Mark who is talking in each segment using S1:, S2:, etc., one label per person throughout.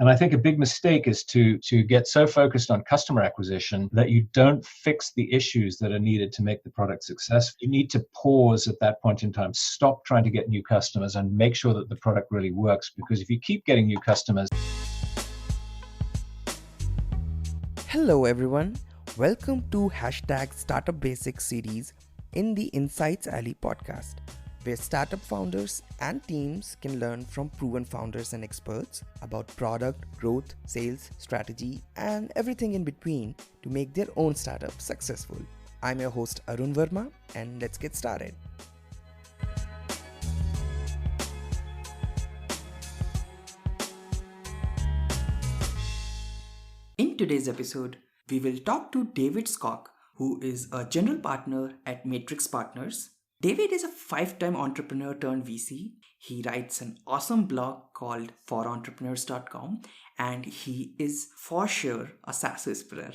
S1: And I think a big mistake is to get so focused on customer acquisition that you don't fix the issues that are needed to make the product successful. You need to pause at that point in time, stop trying to get new customers and make sure that the product really works. Because if you keep getting new customers...
S2: Hello everyone, welcome to #Startup Basics series in the Insights Alley podcast, where startup founders and teams can learn from proven founders and experts about product, growth, sales, strategy, and everything in between to make their own startup successful. I'm your host Arun Verma, and let's get started. In today's episode, we will talk to David Skok, who is a general partner at Matrix Partners. David is a 5-time entrepreneur turned VC. He writes an awesome blog called forentrepreneurs.com, and he is for sure a SaaS whisperer.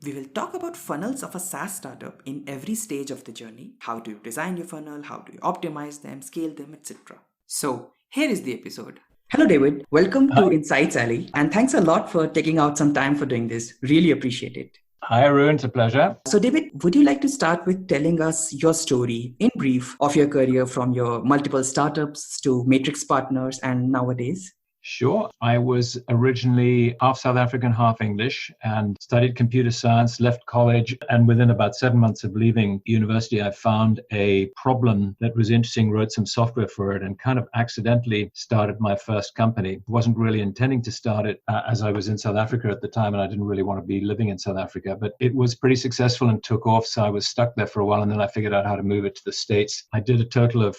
S2: We will talk about funnels of a SaaS startup in every stage of the journey. How do you design your funnel? How do you optimize them, scale them, etc. So here is the episode. Hello, David. Welcome to Insights Alley. And thanks a lot for taking out some time for doing this. Really appreciate it.
S1: Hi, Arun. It's a pleasure.
S2: So, David, would you like to start with telling us your story in brief of your career from your multiple startups to Matrix Partners and nowadays?
S1: Sure. I was originally half South African, half English, and studied computer science, left college, and within about 7 months of leaving university, I found a problem that was interesting, wrote some software for it, and kind of accidentally started my first company. Wasn't really intending to start it as I was in South Africa at the time, and I didn't really want to be living in South Africa, but it was pretty successful and took off, so I was stuck there for a while, and then I figured out how to move it to the States. I did a total of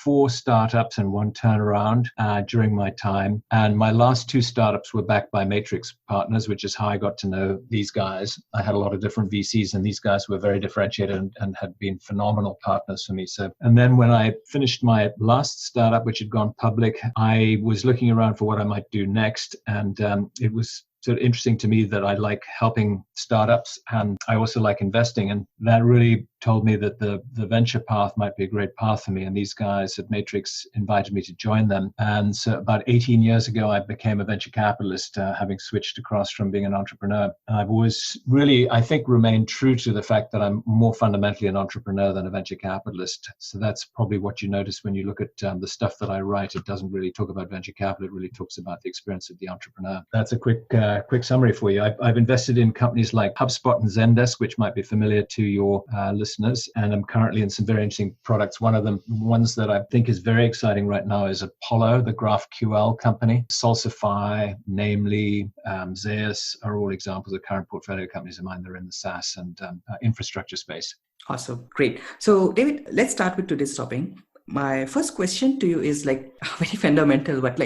S1: 4 startups and 1 turnaround during my time. And my last 2 startups were backed by Matrix Partners, which is how I got to know these guys. I had a lot of different VCs, and these guys were very differentiated and had been phenomenal partners for me. And then when I finished my last startup, which had gone public, I was looking around for what I might do next. And it was sort of interesting to me that I like helping startups and I also like investing. And that really told me that the venture path might be a great path for me. And these guys at Matrix invited me to join them. And so about 18 years ago, I became a venture capitalist, having switched across from being an entrepreneur. And I've always really, I think, remained true to the fact that I'm more fundamentally an entrepreneur than a venture capitalist. So that's probably what you notice when you look at the stuff that I write. It doesn't really talk about venture capital. It really talks about the experience of the entrepreneur. That's a quick summary for you. I've invested in companies like HubSpot and Zendesk, which might be familiar to your listeners. And I'm currently in some very interesting products. One of them, ones that I think is very exciting right now is Apollo, the GraphQL company. Salsify, Namely, Zeus are all examples of current portfolio companies of mine that are in the SaaS and infrastructure space.
S2: Awesome. Great. So, David, let's start with today's topic. My first question to you is very fundamental, but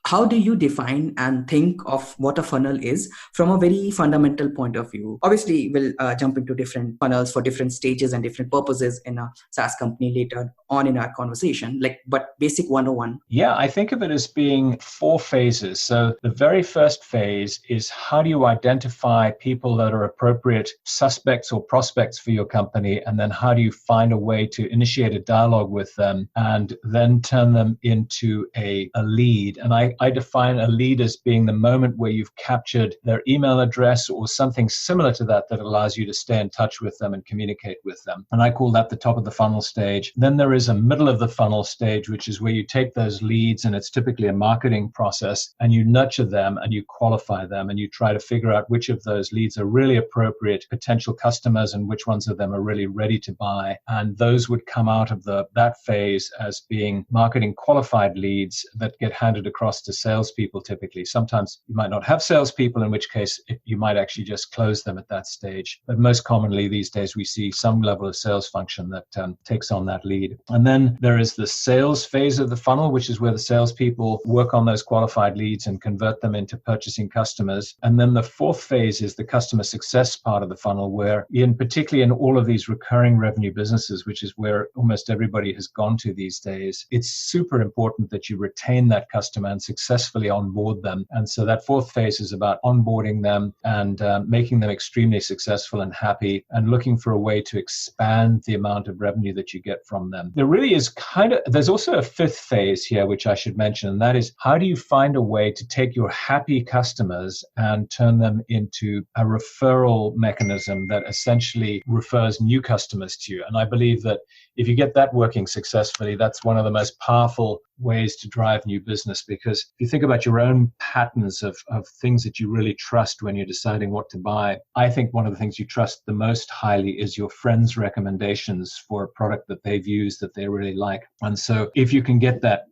S2: how do you define and think of what a funnel is from a very fundamental point of view? Obviously, we'll jump into different funnels for different stages and different purposes in a SaaS company later on in our conversation, but basic 101.
S1: Yeah, I think of it as being 4 phases. So the very first phase is how do you identify people that are appropriate suspects or prospects for your company, and then how do you find a way to initiate a dialogue with them and then turn them into a lead. And I define a lead as being the moment where you've captured their email address or something similar to that allows you to stay in touch with them and communicate with them. And I call that the top of the funnel stage. Then there is a middle of the funnel stage, which is where you take those leads, and it's typically a marketing process, and you nurture them and you qualify them and you try to figure out which of those leads are really appropriate potential customers and which ones of them are really ready to buy. And those would come out of that phase as being marketing qualified leads that get handed across to salespeople typically. Sometimes you might not have salespeople, in which case you might actually just close them at that stage. But most commonly these days we see some level of sales function that takes on that lead. And then there is the sales phase of the funnel, which is where the salespeople work on those qualified leads and convert them into purchasing customers. And then the 4th phase is the customer success part of the funnel, where particularly in all of these recurring revenue businesses, which is where almost everybody has gone to these days, it's super important that you retain that customer and successfully onboard them. And so that fourth phase is about onboarding them and making them extremely successful and happy, and looking for a way to expand the amount of revenue that you get from them. There really is there's also a fifth phase here, which I should mention, and that is, how do you find a way to take your happy customers and turn them into a referral mechanism that essentially refers new customers to you? And I believe that if you get that working successfully, that's one of the most powerful ways to drive new business. Because if you think about your own patterns of things that you really trust when you're deciding what to buy, I think one of the things you trust the most highly is your friends' recommendations for a product that they've used that they really like. And so if you can get that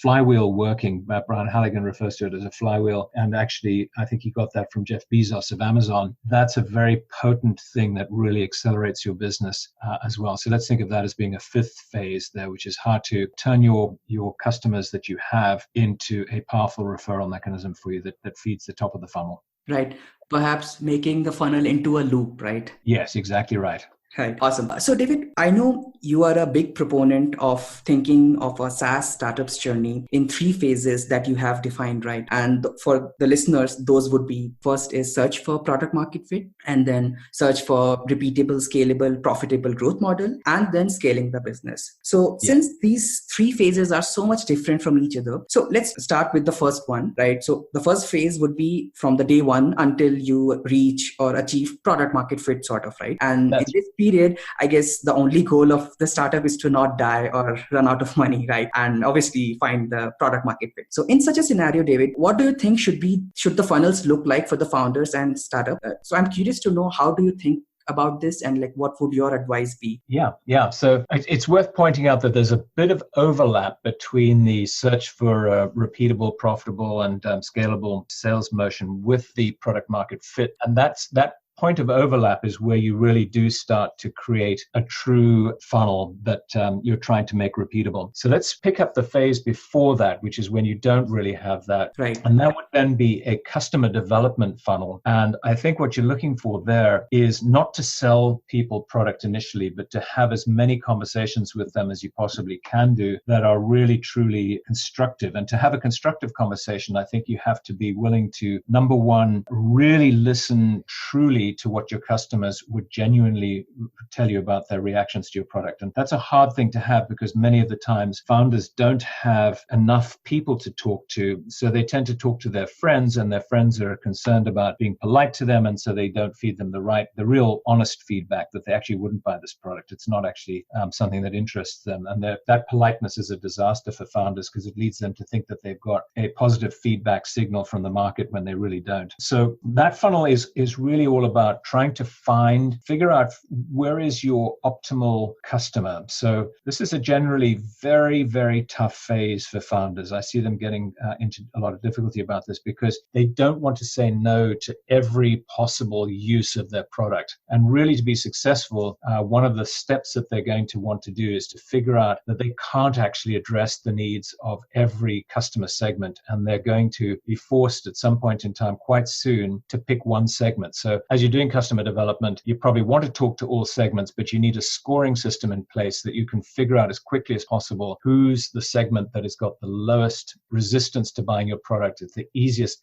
S1: flywheel working, Brian Halligan refers to it as a flywheel, and actually I think he got that from Jeff Bezos of Amazon, that's a very potent thing that really accelerates your business as well. So let's think of that as being a fifth phase there, which is how to turn your customers that you have into a powerful referral mechanism for you that feeds the top of the funnel.
S2: Right. Perhaps making the funnel into a loop, right?
S1: Yes, exactly right.
S2: Right. Awesome. So David, I know you are a big proponent of thinking of a SaaS startup's journey in 3 phases that you have defined, right? And for the listeners, those would be, first is search for product market fit, and then search for repeatable, scalable, profitable growth model, and then scaling the business. So since these 3 phases are so much different from each other, so let's start with the first one, right? So the first phase would be from the day one until you reach or achieve product market fit, sort of, right? And in this period, I guess the only goal of the startup is to not die or run out of money, right? And obviously find the product market fit. So in such a scenario, David, what do you think should the funnels look like for the founders and startup? So I'm curious to know, how do you think about this, and like, what would your advice be?
S1: Yeah. So it's worth pointing out that there's a bit of overlap between the search for repeatable, profitable, and scalable sales motion with the product market fit. And that point of overlap is where you really do start to create a true funnel that you're trying to make repeatable. So let's pick up the phase before that, which is when you don't really have that.
S2: Right.
S1: And that would then be a customer development funnel. And I think what you're looking for there is not to sell people product initially, but to have as many conversations with them as you possibly can do that are really, truly constructive. And to have a constructive conversation, I think you have to be willing to, number one, really listen truly to what your customers would genuinely tell you about their reactions to your product. And that's a hard thing to have, because many of the times founders don't have enough people to talk to. So they tend to talk to their friends, and their friends are concerned about being polite to them. And so they don't feed them the real honest feedback that they actually wouldn't buy this product. It's not actually something that interests them. And that politeness is a disaster for founders, because it leads them to think that they've got a positive feedback signal from the market when they really don't. So that funnel is really all about trying to figure out where is your optimal customer. So this is a generally very, very tough phase for founders. I see them getting into a lot of difficulty about this, because they don't want to say no to every possible use of their product. And really, to be successful, one of the steps that they're going to want to do is to figure out that they can't actually address the needs of every customer segment. And they're going to be forced at some point in time, quite soon, to pick one segment. So as you're doing customer development, you probably want to talk to all segments, but you need a scoring system in place that you can figure out as quickly as possible who's the segment that has got the lowest resistance to buying your product. It's the easiest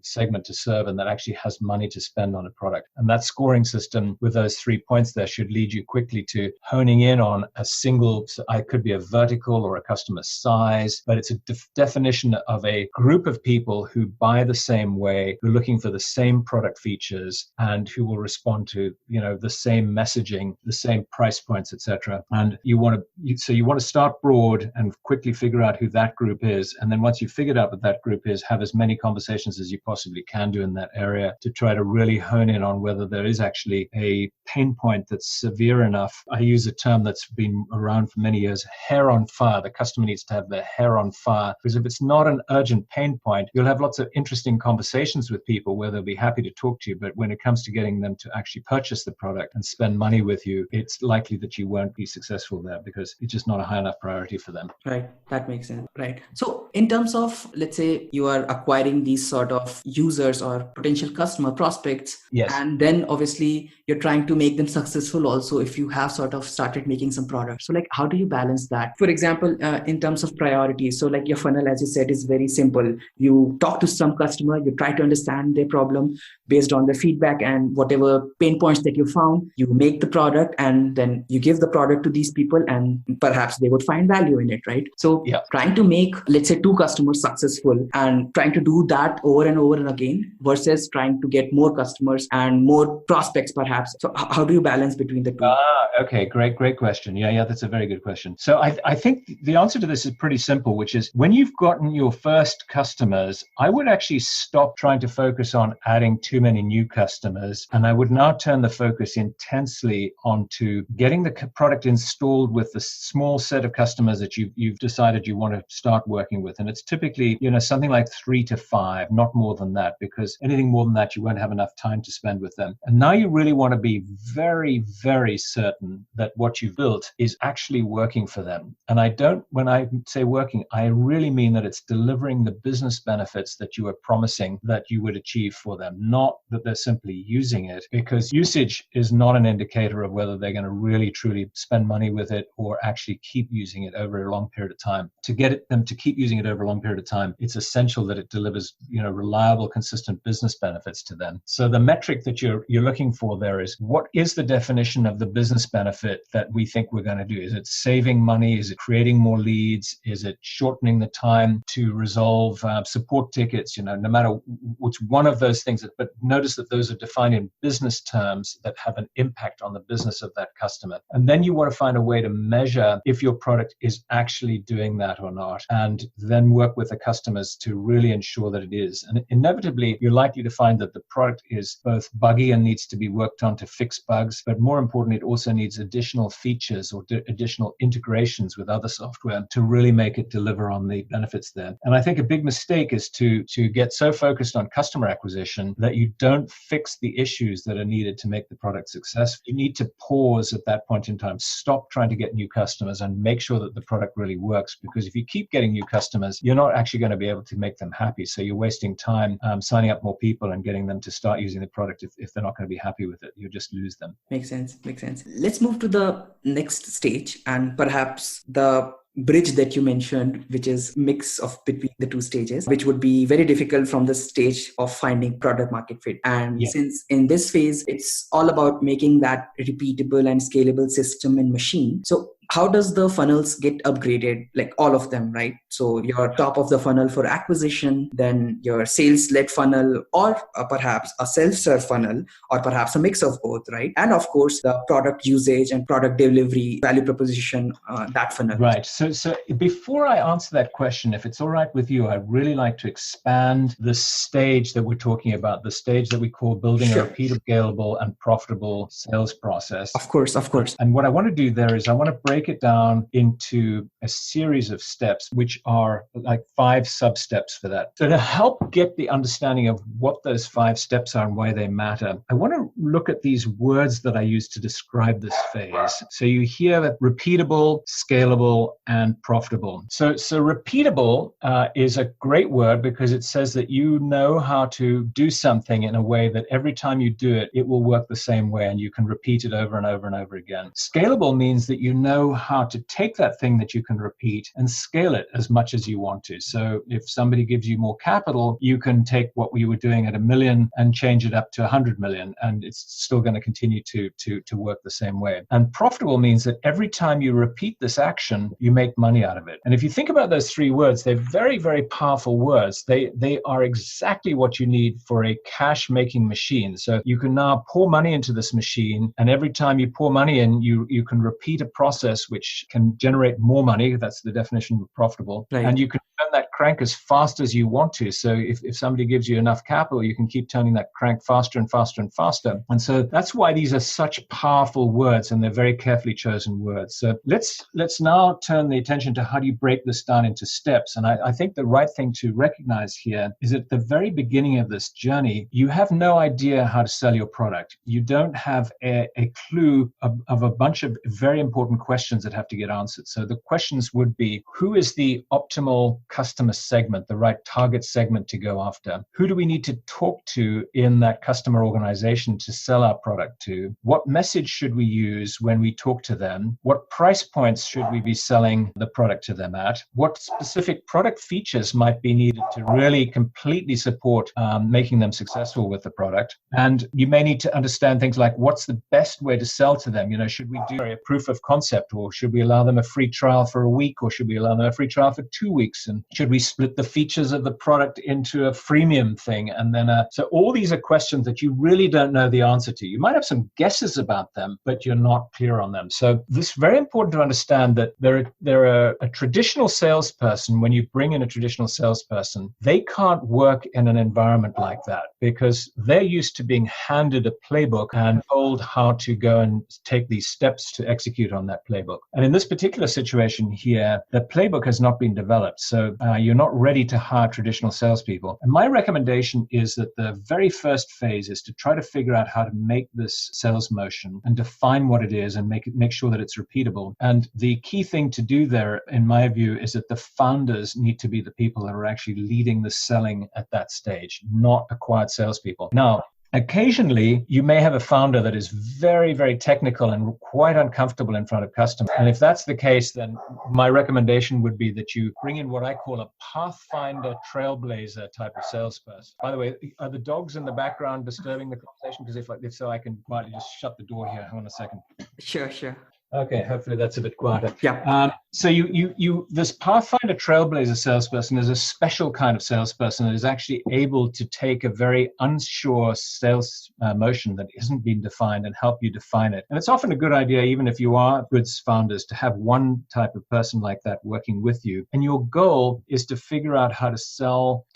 S1: segment to serve, and that actually has money to spend on a product. And that scoring system with those 3 points there should lead you quickly to honing in on a single, it could be a vertical or a customer size, but it's a definition of a group of people who buy the same way, who are looking for the same product features, and who will respond to, the same messaging, the same price points, etc. And you want to start broad and quickly figure out who that group is. And then once you've figured out what that group is, have as many conversations as you possibly can do in that area to try to really hone in on whether there is actually a pain point that's severe enough. I use a term that's been around for many years, hair on fire. The customer needs to have their hair on fire, because if it's not an urgent pain point, you'll have lots of interesting conversations with people where they'll be happy to talk to you. But when it comes to getting them to actually purchase the product and spend money with you, it's likely that you won't be successful there because it's just not a high enough priority for them.
S2: Right. That makes sense. Right. So in terms of, let's say you are acquiring these sort of users or potential customer prospects,
S1: yes,
S2: and then obviously you're trying to make them successful also if you have sort of started making some products. So like, how do you balance that? For example, in terms of priorities, so like your funnel, as you said, is very simple. You talk to some customer, you try to understand their problem based on the feedback and whatever pain points that you found, you make the product and then you give the product to these people and perhaps they would find value in it, right? So trying to make, let's say, 2 customers successful and trying to do that over and over and again versus trying to get more customers and more prospects perhaps. So how do you balance between the two?
S1: Okay, great question. Yeah, that's a very good question. So I think the answer to this is pretty simple, which is when you've gotten your first customers, I would actually stop trying to focus on adding too many new customers. And I would now turn the focus intensely onto getting the product installed with the small set of customers that you've decided you want to start working with. And it's typically, something like 3 to 5, not more than that, because anything more than that, you won't have enough time to spend with them. And now you really want to be very, very certain that what you've built is actually working for them. And when I say working, I really mean that it's delivering the business benefits that you are promising that you would achieve for them, not that they're simply using it, because usage is not an indicator of whether they're going to really, truly spend money with it or actually keep using it over a long period of time. To get them to keep using it over a long period of time, it's essential that it delivers, reliable, consistent business benefits to them. So the metric that you're looking for there is, what is the definition of the business benefit that we think we're going to do? Is it saving money? Is it creating more leads? Is it shortening the time to resolve support tickets? No matter which one of those things, but notice that those are defined in business terms that have an impact on the business of that customer. And then you want to find a way to measure if your product is actually doing that or not, and then work with the customers to really ensure that it is. And inevitably, you're likely to find that the product is both buggy and needs to be worked on to fix bugs, but more importantly, it also needs additional features or additional integrations with other software to really make it deliver on the benefits there. And I think a big mistake is to get so focused on customer acquisition that you don't fix the issues that are needed to make the product successful. You need to pause at that point in time, stop trying to get new customers and make sure that the product really works. Because if you keep getting new customers, you're not actually going to be able to make them happy. So you're wasting time signing up more people and getting them to start using the product if they're not going to be happy with it. You'll just lose them.
S2: Makes sense. Let's move to the next stage and perhaps the bridge that you mentioned, which is mix of between the 2 stages, which would be very difficult from the stage of finding product market fit. And since in this phase, it's all about making that repeatable and scalable system and machine. So how does the funnels get upgraded? Like all of them, right? So your top of the funnel for acquisition, then your sales-led funnel, or perhaps a self-serve funnel, or perhaps a mix of both, right? And of course, the product usage and product delivery, value proposition, that funnel.
S1: Right. So before I answer that question, if it's all right with you, I'd really like to expand the stage that we're talking about, the stage that we call building a repeatable, scalable, and profitable sales process.
S2: Of course.
S1: And what I want to do there is I want to break it down into a series of steps, which are like 5 sub-steps for that. So to help get the understanding of what those 5 steps are and why they matter, I want to look at these words that I use to describe this phase. So you hear that repeatable, scalable, and profitable. So repeatable is a great word because it says that you know how to do something in a way that every time you do it, it will work the same way and you can repeat it over and over and over again. Scalable means that you know how to take that thing that you can repeat and scale it as much as you want to. So if somebody gives you more capital, you can take what we were doing at $1 million and change it up to 100 million, and it's still going to continue to work the same way. And profitable means that every time you repeat this action, you make money out of it. And if you think about those 3 words, they're very, very powerful words. They are exactly what you need for a cash-making machine. So you can now pour money into this machine, and every time you pour money in, you can repeat a process which can generate more money. That's the definition of profitable. Right. And you can turn that crank as fast as you want to. So if somebody gives you enough capital, you can keep turning that crank faster and faster and faster. And so that's why these are such powerful words, and they're very carefully chosen words. So let's now turn the attention to how do you break this down into steps. And I think the right thing to recognize here is at the very beginning of this journey, you have no idea how to sell your product. You don't have a clue of a bunch of very important questions that have to get answered. So the questions would be, who is the optimal customer segment, the right target segment to go after? Who do we need to talk to in that customer organization to sell our product to? What message should we use when we talk to them? What price points should we be selling the product to them at? What specific product features might be needed to really completely support making them successful with the product? And you may need to understand things like, what's the best way to sell to them? Should we do a proof of concept, or should we allow them a free trial for a week, or should we allow them a free trial for 2 weeks? And should we split the features of the product into a freemium thing? And then, so all these are questions that you really don't know the answer to. You might have some guesses about them, but you're not clear on them. So this is very important to understand that there are a traditional salesperson. When you bring in a traditional salesperson, they can't work in an environment like that because they're used to being handed a playbook and told how to go and take these steps to execute on that playbook. And in this particular situation here, the playbook has not been developed. So you're not ready to hire traditional salespeople. And my recommendation is that the very first phase is to try to figure out how to make this sales motion and define what it is and make sure that it's repeatable. And the key thing to do there, in my view, is that the founders need to be the people that are actually leading the selling at that stage, not acquired salespeople. Now, occasionally, you may have a founder that is very, very technical and quite uncomfortable in front of customers. And if that's the case, then my recommendation would be that you bring in what I call a pathfinder trailblazer type of salesperson. By the way, are the dogs in the background disturbing the conversation? Because if so, I can quietly just shut the door here. Hang on a second.
S2: Sure.
S1: Okay, hopefully that's a bit quieter.
S2: Yeah.
S1: So this Pathfinder Trailblazer salesperson is a special kind of salesperson that is actually able to take a very unsure sales motion that isn't been defined and help you define it. And it's often a good idea, even if you are good founders, to have one type of person like that working with you. And your goal is to figure out how to sell,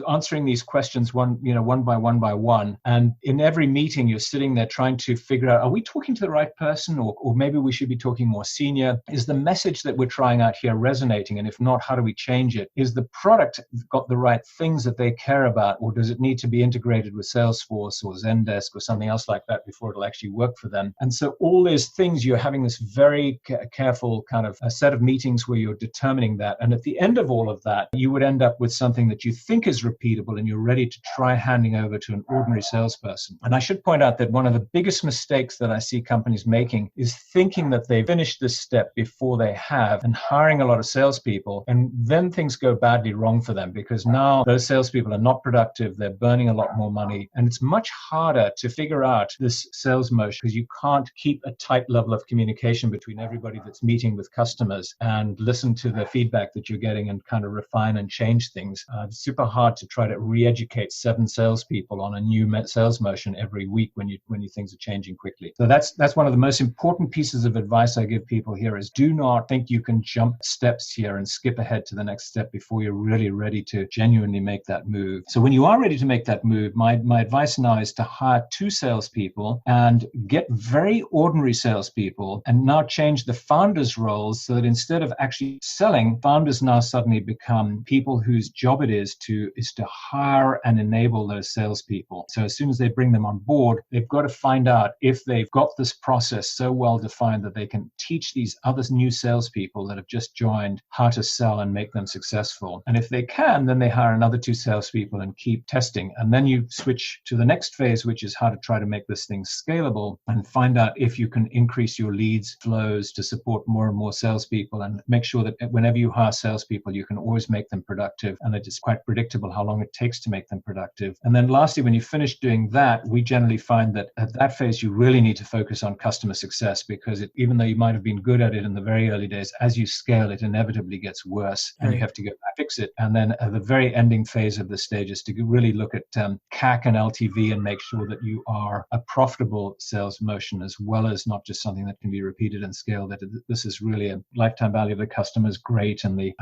S1: answering these questions one by one. And in every meeting, you're sitting there trying to figure out, are we talking to the right person, or maybe we should be talking more senior? Is the message that we're trying out here resonating? And if not, how do we change it? Is the product got the right things that they care about, or does it need to be integrated with Salesforce or Zendesk or something else like that before it'll actually work for them? And so all those things, you're having this very careful kind of a set of meetings where you're determining that. And at the end of all of that, you would end up with something that you think is repeatable and you're ready to try handing over to an ordinary salesperson. And I should point out that one of the biggest mistakes that I see companies making is thinking that they've finished this step before they have, and hiring a lot of salespeople. And then things go badly wrong for them because now those salespeople are not productive. They're burning a lot more money. And it's much harder to figure out this sales motion because you can't keep a tight level of communication between everybody that's meeting with customers and listen to the feedback that you're getting and kind of refine and change things. It's super hard to try to re-educate 7 salespeople on a new sales motion every week when things are changing quickly. So that's one of the most important pieces of advice I give people here is do not think you can jump steps here and skip ahead to the next step before you're really ready to genuinely make that move. So when you are ready to make that move, my advice now is to hire 2 salespeople and get very ordinary salespeople and now change the founders' roles so that instead of actually selling, founders now suddenly become people whose job it is to hire and enable those salespeople. So as soon as they bring them on board, they've got to find out if they've got this process so well defined that they can teach these other new salespeople that have just joined how to sell and make them successful. And if they can, then they hire another 2 salespeople and keep testing. And then you switch to the next phase, which is how to try to make this thing scalable and find out if you can increase your leads flows to support more and more salespeople and make sure that whenever you hire salespeople, you can always make them productive and that it's quite predictable how long it takes to make them productive. And then lastly, when you finish doing that, we generally find that at that phase, you really need to focus on customer success because it even though you might have been good at it in the very early days, as you scale, it inevitably gets worse and you have to go back, fix it. And then at the very ending phase of the stage is to really look at CAC and LTV and make sure that you are a profitable sales motion, as well as not just something that can be repeated and scaled. That this is really a lifetime value of the customer is great, and the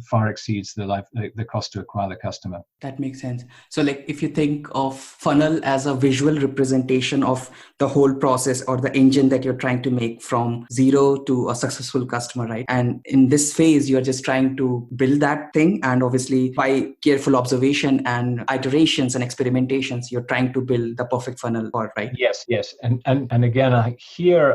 S1: far exceeds the cost to acquire the customer.
S2: That makes sense. So like if you think of funnel as a visual representation of the whole process or the engine that you're trying to make from zero to a successful customer, right? And in this phase, you're just trying to build that thing. And obviously by careful observation and iterations and experimentations, you're trying to build the perfect funnel for, right?
S1: Yes. And again, I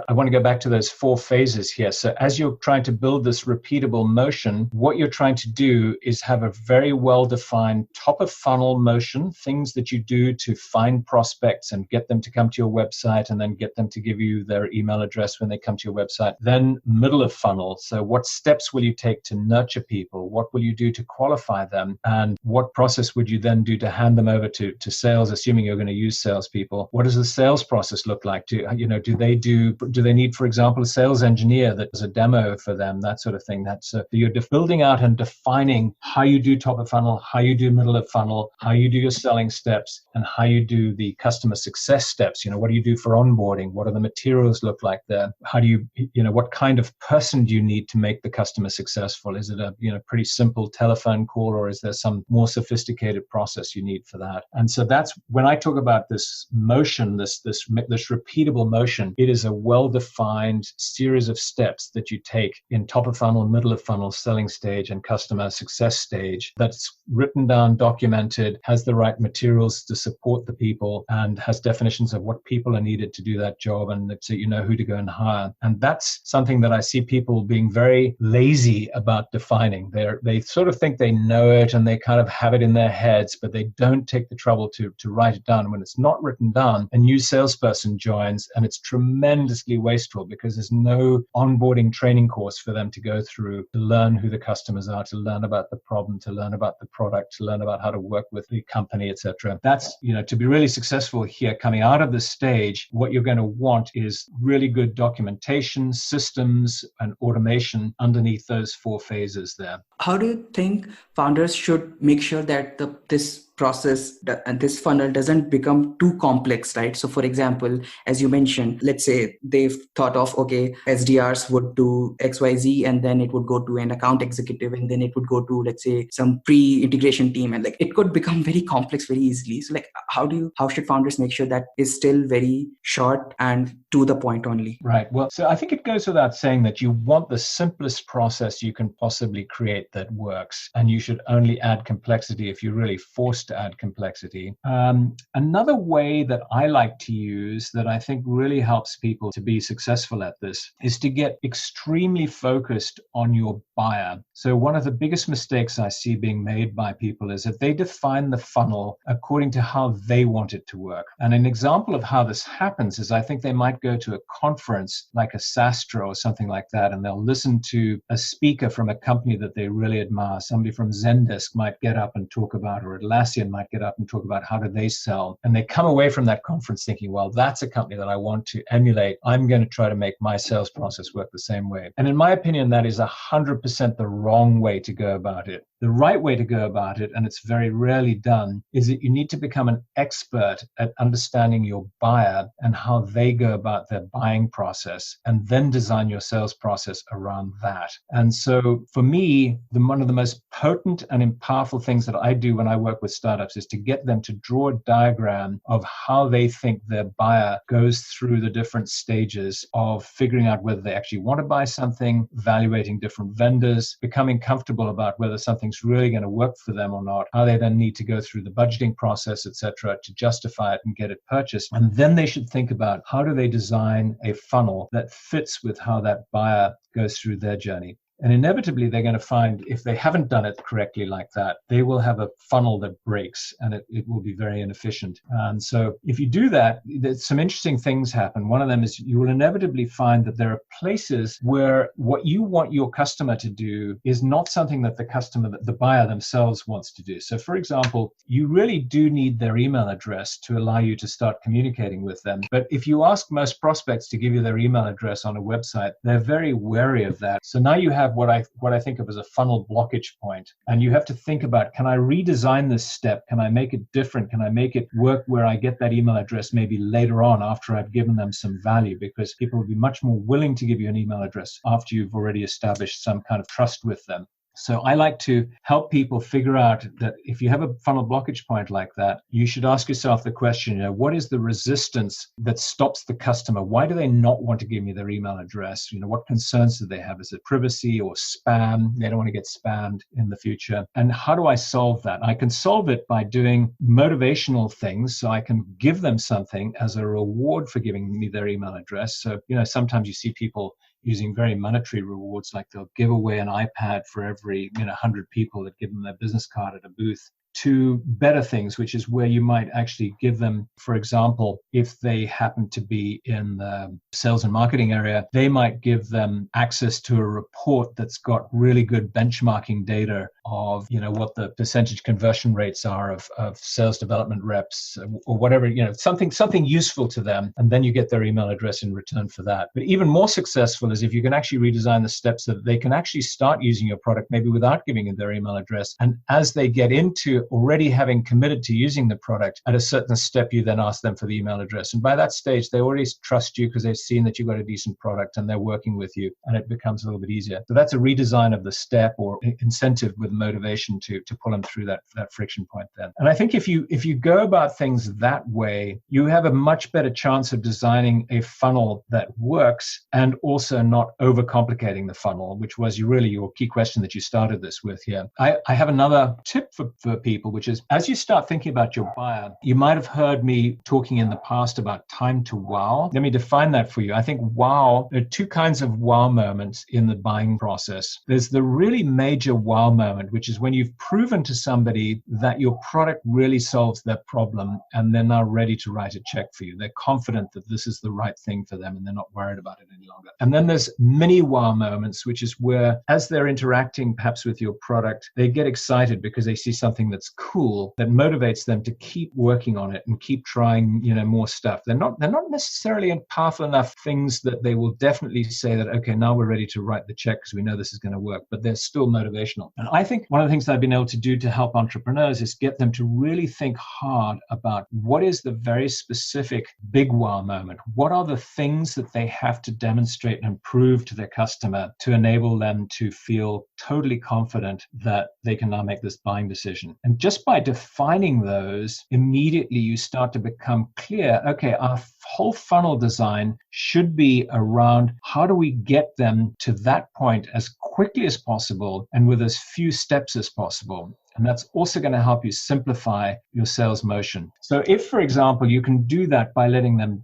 S1: want to go back to those 4 phases here. So as you're trying to build this repeatable motion, what you're trying to do is have a very well-defined top of funnel motion, things that you do to find prospects and get them to come to your website and then get them to give you their email address when they come to your website. Then middle of funnel. So what steps will you take to nurture people? What will you do to qualify them? And what process would you then do to hand them over to sales, assuming you're going to use salespeople? What does the sales process look like? Do they need, for example, a sales engineer that does a demo for them, that sort of thing? That's you're building out and defining how you do top of funnel, how you do middle of funnel, how you do your selling steps, and how you do the customer success steps. What do you do for onboarding? What do the materials look like there? How do you what kind of person do you need to make the customer successful? Is it a pretty simple telephone call, or is there some more sophisticated process you need for that? And so that's when I talk about this motion, this repeatable motion. It is a well-defined series of steps that you take in top of funnel, middle of funnel, selling stage, and customer success stage. That's written down, documented, has the right materials to support the people, and has definitions of what people are needed to do that job, and so you know who to go and hire. And that's something that I see people being very lazy about defining. They sort of think they know it and they kind of have it in their heads, but they don't take the trouble to write it down. When it's not written down, a new salesperson joins and it's tremendously wasteful because there's no onboarding training course for them to go through to learn who the customers are, to learn about the problem, to learn about the product, to learn about how to work with the company, etc. That's, to be really successful here coming out of this stage, what you're going to want is really good documentation, systems, and automation underneath those 4 phases there.
S2: How do you think founders should make sure that this process and this funnel doesn't become too complex, right? So for example, as you mentioned, let's say they've thought of, okay, SDRs would do XYZ, and then it would go to an account executive, and then it would go to, let's say, some pre-integration team, and it could become very complex very easily. So how should founders make sure that is still very short and to the point only?
S1: Right. Well, so I think it goes without saying that you want the simplest process you can possibly create that works, and you should only add complexity if you're really forced to add complexity. Another way that I like to use that I think really helps people to be successful at this is to get extremely focused on your buyer. So one of the biggest mistakes I see being made by people is that they define the funnel according to how they want it to work. And an example of how this happens is I think they might go to a conference like a SaaS or something like that, and they'll listen to a speaker from a company that they really admire. Somebody from Zendesk might get up and talk about, or Atlassian might get up and talk about how do they sell. And they come away from that conference thinking, well, that's a company that I want to emulate. I'm going to try to make my sales process work the same way. And in my opinion, that is 100% the wrong way to go about it. The right way to go about it, and it's very rarely done, is that you need to become an expert at understanding your buyer and how they go about their buying process, and then design your sales process around that. And so for me, one of the most potent and powerful things that I do when I work with startups is to get them to draw a diagram of how they think their buyer goes through the different stages of figuring out whether they actually want to buy something, evaluating different vendors, becoming comfortable about whether something's really going to work for them or not, how they then need to go through the budgeting process, etc., to justify it and get it purchased. And then they should think about how do they design a funnel that fits with how that buyer goes through their journey. And inevitably, they're going to find if they haven't done it correctly like that, they will have a funnel that breaks and it will be very inefficient. And so if you do that, there's some interesting things happen. One of them is you will inevitably find that there are places where what you want your customer to do is not something that the buyer themselves wants to do. So for example, you really do need their email address to allow you to start communicating with them. But if you ask most prospects to give you their email address on a website, they're very wary of that. So now you have what I think of as a funnel blockage point. And you have to think about, can I redesign this step? Can I make it different? Can I make it work where I get that email address maybe later on after I've given them some value? Because people will be much more willing to give you an email address after you've already established some kind of trust with them. So I like to help people figure out that if you have a funnel blockage point like that, you should ask yourself the question, what is the resistance that stops the customer? Why do they not want to give me their email address? What concerns do they have? Is it privacy or spam? They don't want to get spammed in the future. And how do I solve that? I can solve it by doing motivational things. So I can give them something as a reward for giving me their email address. So, sometimes you see people using very monetary rewards, like they'll give away an iPad for every 100 people that give them their business card at a booth, to better things, which is where you might actually give them, for example, if they happen to be in the sales and marketing area, they might give them access to a report that's got really good benchmarking data of, what the percentage conversion rates are of sales development reps or whatever, something useful to them. And then you get their email address in return for that. But even more successful is if you can actually redesign the steps so that they can actually start using your product, maybe without giving it their email address. And as they get into already having committed to using the product, at a certain step, you then ask them for the email address. And by that stage, they already trust you because they've seen that you've got a decent product and they're working with you, and it becomes a little bit easier. So that's a redesign of the step or incentive with motivation to pull them through that friction point then. And I think if you go about things that way, you have a much better chance of designing a funnel that works and also not overcomplicating the funnel, which was really your key question that you started this with here. I have another tip for people, which is as you start thinking about your buyer, you might have heard me talking in the past about time to wow. Let me define that for you. I think wow, there are two kinds of wow moments in the buying process. There's the really major wow moment, which is when you've proven to somebody that your product really solves their problem and they're now ready to write a check for you. They're confident that this is the right thing for them and they're not worried about it any longer. And then there's mini wow moments, which is where as they're interacting perhaps with your product, they get excited because they see something that's cool that motivates them to keep working on it and keep trying, more stuff. They're not necessarily in powerful enough things that they will definitely say that, okay, now we're ready to write the check because we know this is going to work, but they're still motivational. And I think one of the things that I've been able to do to help entrepreneurs is get them to really think hard about what is the very specific big wow moment. What are the things that they have to demonstrate and prove to their customer to enable them to feel totally confident that they can now make this buying decision? And just by defining those, immediately you start to become clear, okay, our whole funnel design should be around how do we get them to that point as quickly as possible and with as few steps as possible. And that's also going to help you simplify your sales motion. So if, for example, you can do that by letting them,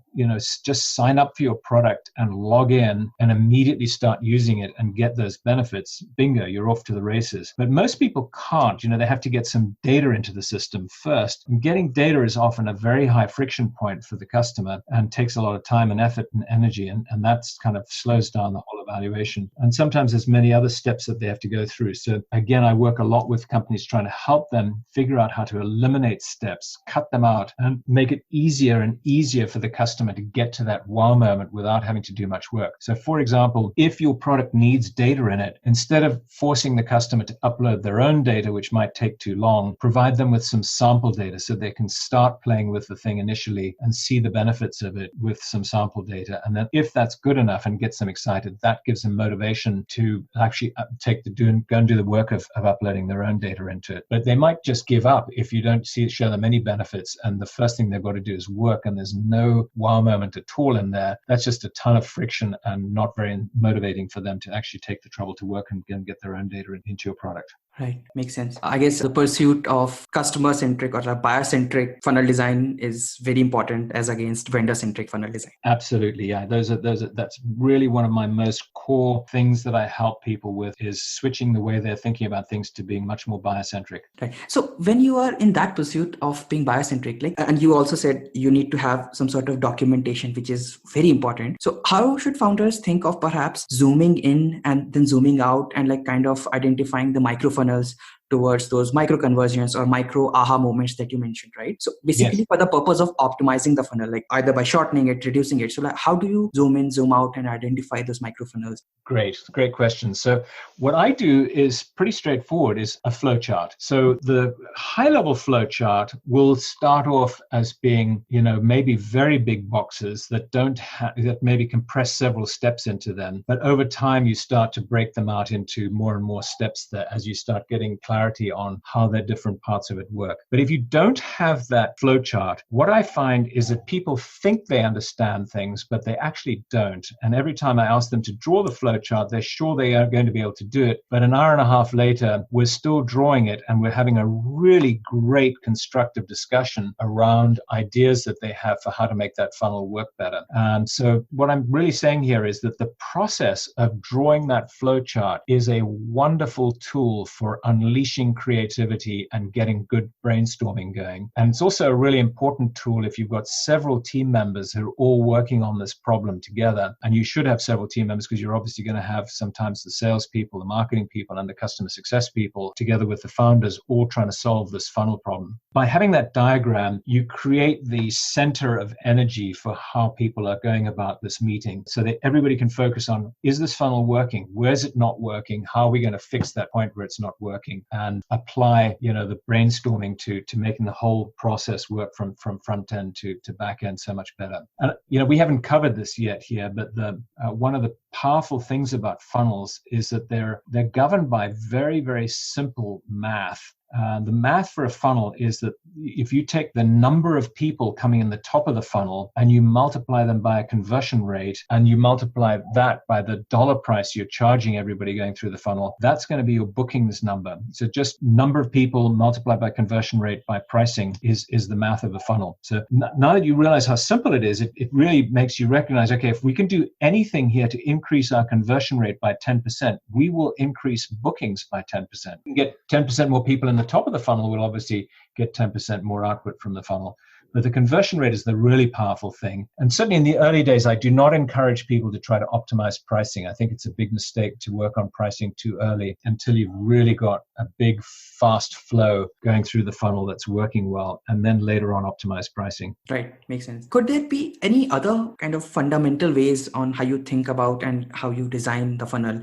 S1: just sign up for your product and log in and immediately start using it and get those benefits, bingo, you're off to the races. But most people can't. They have to get some data into the system first. And getting data is often a very high friction point for the customer and takes a lot of time and effort and energy. And that's kind of slows down the whole evaluation. And sometimes there's many other steps that they have to go through. So again, I work a lot with companies trying to help them figure out how to eliminate steps, cut them out, and make it easier and easier for the customer to get to that wow moment without having to do much work. So for example, if your product needs data in it, instead of forcing the customer to upload their own data, which might take too long, provide them with some sample data so they can start playing with the thing initially and see the benefits of it with some sample data. And then if that's good enough and gets them excited, that gives them motivation to actually go and do the work of uploading their own data into it. But they might just give up if you don't show them any benefits. And the first thing they've got to do is work, and there's no wow moment at all in there. That's just a ton of friction and not very motivating for them to actually take the trouble to work and get their own data into your product.
S2: Right. Makes sense. I guess the pursuit of customer-centric or a buyer-centric funnel design is very important as against vendor-centric funnel design.
S1: Absolutely. Yeah. That's really one of my most core things that I help people with is switching the way they're thinking about things to being much more buyer-centric.
S2: Right. So when you are in that pursuit of being buyer-centric, and you also said you need to have some sort of documentation, which is very important. So how should founders think of perhaps zooming in and then zooming out and kind of identifying the micro funnels towards those micro conversions or micro aha moments that you mentioned, right? So basically
S1: Yes.
S2: for the purpose of optimizing the funnel, either by shortening it, reducing it. So how do you zoom in, zoom out and identify those micro funnels?
S1: Great question. So what I do is pretty straightforward, is a flow chart. So the high level flow chart will start off as being, maybe very big boxes that that maybe compress several steps into them. But over time, you start to break them out into more and more steps that as you start getting clarity on how the different parts of it work. But if you don't have that flow chart, what I find is that people think they understand things, but they actually don't. And every time I ask them to draw the flow chart, they're sure they are going to be able to do it. But an hour and a half later, we're still drawing it and we're having a really great constructive discussion around ideas that they have for how to make that funnel work better. So what I'm really saying here is that the process of drawing that flow chart is a wonderful tool for unleashing creativity and getting good brainstorming going. And it's also a really important tool if you've got several team members who are all working on this problem together. And you should have several team members because you're obviously going to have sometimes the salespeople, the marketing people, and the customer success people together with the founders all trying to solve this funnel problem. By having that diagram, you create the center of energy for how people are going about this meeting so that everybody can focus on, is this funnel working? Where's it not working? How are we going to fix that point where it's not working? And apply, the brainstorming to making the whole process work from front end to back end so much better. And, we haven't covered this yet here, but one of the powerful things about funnels is that they're governed by very, very simple math. The math for a funnel is that if you take the number of people coming in the top of the funnel and you multiply them by a conversion rate and you multiply that by the dollar price you're charging everybody going through the funnel, that's going to be your bookings number. So just number of people multiplied by conversion rate by pricing is the math of a funnel. So now that you realize how simple it is, it really makes you recognize, okay, if we can do anything here to increase our conversion rate by 10%, we will increase bookings by 10%. We can get 10% more people in the top of the funnel, will obviously get 10% more output from the funnel. But the conversion rate is the really powerful thing. And certainly in the early days, I do not encourage people to try to optimize pricing. I think it's a big mistake to work on pricing too early until you've really got a big, fast flow going through the funnel that's working well, and then later on optimize pricing.
S2: Right. Makes sense. Could there be any other kind of fundamental ways on how you think about and how you design the funnel?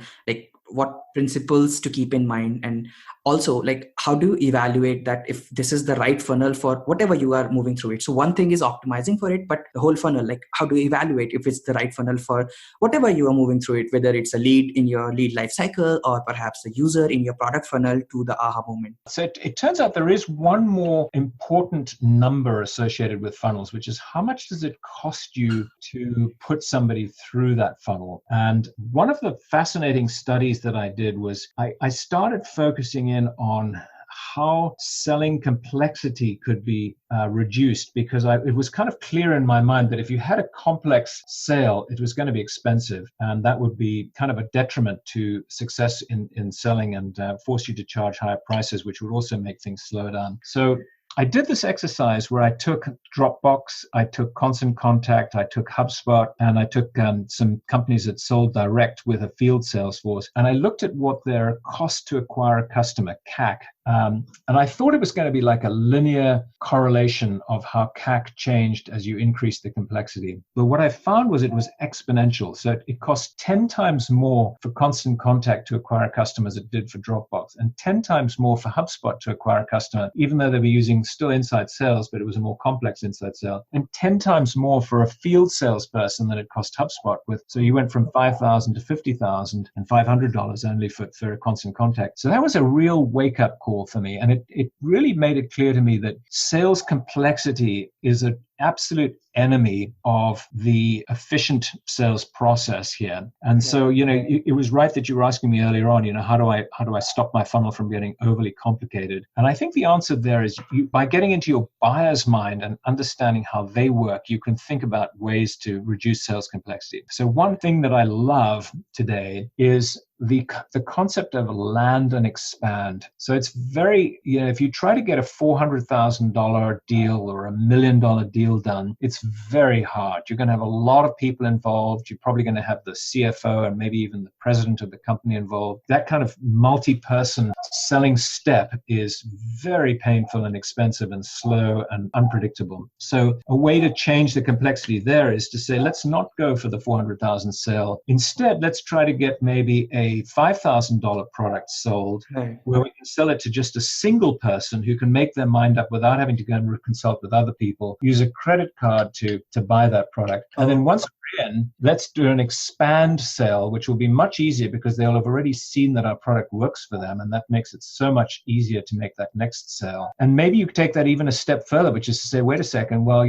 S2: What principles to keep in mind, and also how do you evaluate that if this is the right funnel for whatever you are moving through it? So one thing is optimizing for it, but the whole funnel, how do you evaluate if it's the right funnel for whatever you are moving through it, whether it's a lead in your lead life cycle or perhaps a user in your product funnel to the aha moment?
S1: So it turns out there is one more important number associated with funnels, which is how much does it cost you to put somebody through that funnel? And one of the fascinating studies that I did was I started focusing in on how selling complexity could be reduced, because it was kind of clear in my mind that if you had a complex sale, it was going to be expensive, and that would be kind of a detriment to success in selling and force you to charge higher prices, which would also make things slow down. So I did this exercise where I took Dropbox, I took Constant Contact, I took HubSpot, and I took some companies that sold direct with a field sales force, and I looked at what their cost to acquire a customer, CAC. And I thought it was going to be like a linear correlation of how CAC changed as you increased the complexity. But what I found was it was exponential. So it cost 10 times more for Constant Contact to acquire a customer as it did for Dropbox, and 10 times more for HubSpot to acquire a customer, even though they were using still inside sales, but it was a more complex inside sale, and 10 times more for a field salesperson than it cost HubSpot with. So you went from $5,000 to $50,000 and $500 only for a Constant Contact. So that was a real wake-up call call for me. And it really made it clear to me that sales complexity is an absolute enemy of the efficient sales process here. And so, it was right that you were asking me earlier on, how do I stop my funnel from getting overly complicated? And I think the answer there is by getting into your buyer's mind and understanding how they work, you can think about ways to reduce sales complexity. So one thing that I love today is the concept of land and expand. So it's very, if you try to get a $400,000 deal or $1 million deal done, it's very hard. You're going to have a lot of people involved. You're probably going to have the CFO and maybe even the president of the company involved. That kind of multi-person selling step is very painful and expensive and slow and unpredictable. So a way to change the complexity there is to say, let's not go for the 400,000 sale. Instead, let's try to get maybe a $5,000 product sold, right, where we can sell it to just a single person who can make their mind up without having to go and consult with other people, use a credit card to buy that product. And then once we're in, let's do an expand sale, which will be much easier because they'll have already seen that our product works for them. And that makes it so much easier to make that next sale. And maybe you could take that even a step further, which is to say, wait a second, well,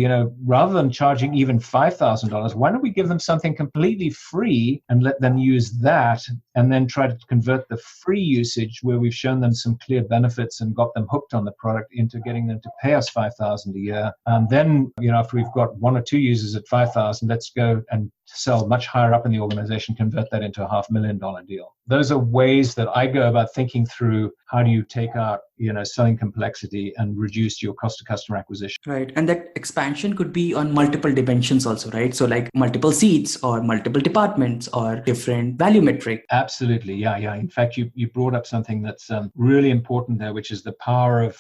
S1: rather than charging even $5,000, why don't we give them something completely free and let them use that, and then try to convert the free usage where we've shown them some clear benefits and got them hooked on the product into getting them to pay us $5,000 a year. And then, after we've got one or two users at $5,000, let's go and sell much higher up in the organization, convert that into a $500,000 deal. Those are ways that I go about thinking through how do you take out, selling complexity and reduce your cost of customer acquisition.
S2: Right. And that expansion could be on multiple dimensions also, right? So like multiple seats or multiple departments or different value metric.
S1: Absolutely. Yeah. In fact, you brought up something that's really important there, which is the power of,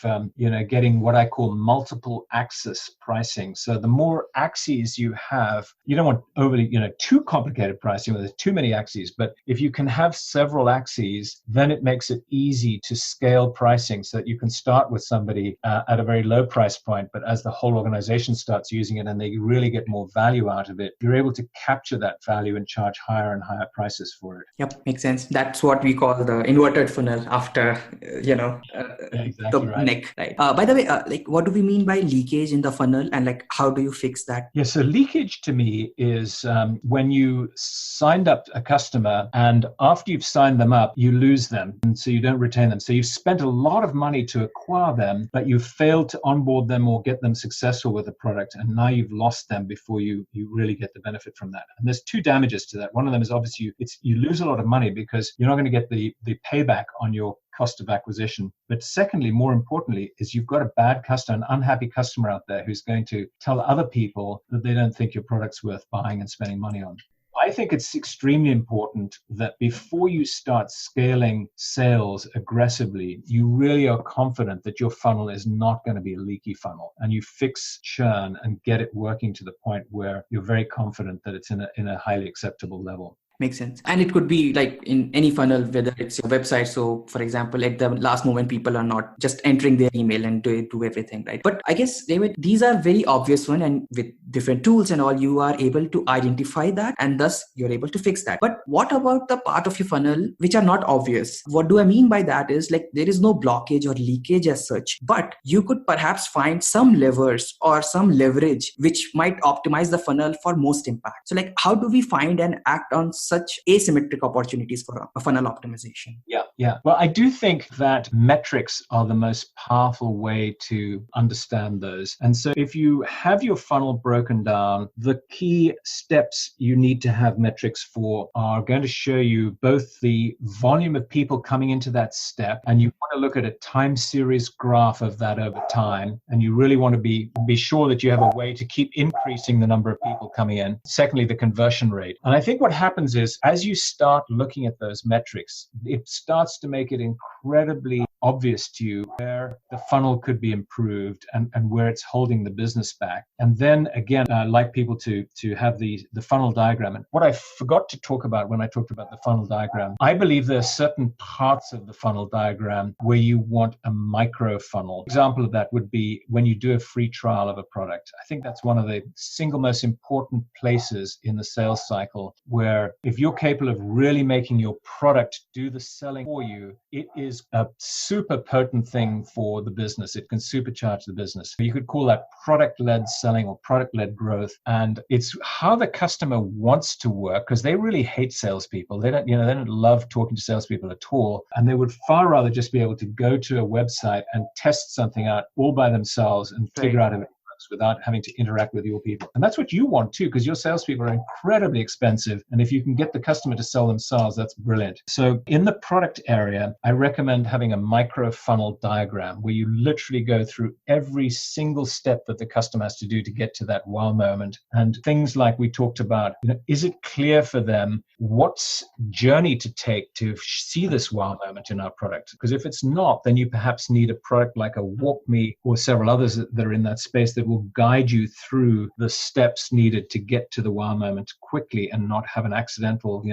S1: getting what I call multiple axis pricing. So the more axes you have, you don't want overly, too complicated pricing where there's too many axes. But if you can have several axes, then it makes it easy to scale pricing so that you can start with somebody at a very low price point. But as the whole organization starts using it and they really get more value out of it, you're able to capture that value and charge higher and higher prices for it.
S2: Yep, makes sense. That's what we call the inverted funnel after,
S1: exactly
S2: the
S1: right.
S2: neck. Right. By the way, what do we mean by leakage in the funnel, and how do you fix that?
S1: Yeah, so leakage to me is when you signed up a customer and after you've signed them up, you lose them. And so you don't retain them. So you've spent a lot of money to acquire them, but you've failed to onboard them or get them successful with the product. And now you've lost them before you really get the benefit from that. And there's two damages to that. One of them is obviously you lose a lot of money because you're not going to get the payback on your cost of acquisition. But secondly, more importantly, is you've got a bad customer, an unhappy customer out there who's going to tell other people that they don't think your product's worth buying and spending money on. I think it's extremely important that before you start scaling sales aggressively, you really are confident that your funnel is not going to be a leaky funnel, and you fix churn and get it working to the point where you're very confident that it's in a highly acceptable level.
S2: Makes sense. And it could be like in any funnel, whether it's your website. So for example, at the last moment, people are not just entering their email and do everything, right? But I guess, David, these are very obvious one, and with different tools and all, you are able to identify that, and thus you're able to fix that. But what about the part of your funnel which are not obvious? What do I mean by that is there is no blockage or leakage as such, but you could perhaps find some levers or some leverage which might optimize the funnel for most impact. So how do we find and act on such asymmetric opportunities for a funnel optimization?
S1: Yeah. Well, I do think that metrics are the most powerful way to understand those. And so if you have your funnel broken down, the key steps you need to have metrics for are going to show you both the volume of people coming into that step, and you want to look at a time series graph of that over time. And you really want to be sure that you have a way to keep increasing the number of people coming in. Secondly, the conversion rate. And I think what happens is, as you start looking at those metrics, it starts to make it incredibly obvious to you where the funnel could be improved and where it's holding the business back. And then again, I'd like people to have the funnel diagram. And what I forgot to talk about when I talked about the funnel diagram, I believe there are certain parts of the funnel diagram where you want a micro funnel. Example of that would be when you do a free trial of a product. I think that's one of the single most important places in the sales cycle, where if you're capable of really making your product do the selling for you, it is a super potent thing for the business. It can supercharge the business. You could call that product-led selling or product-led growth. And it's how the customer wants to work, because they really hate salespeople. They don't love talking to salespeople at all. And they would far rather just be able to go to a website and test something out all by themselves and figure out if it works without having to interact with your people. And that's what you want too, because your salespeople are incredibly expensive. And if you can get the customer to sell themselves, that's brilliant. So in the product area, I recommend having a micro funnel diagram where you literally go through every single step that the customer has to do to get to that wow moment. And things like we talked about, is it clear for them what's journey to take to see this wow moment in our product? Because if it's not, then you perhaps need a product like a WalkMe or several others that are in that space that will guide you through the steps needed to get to the wow moment quickly and not have an accidental,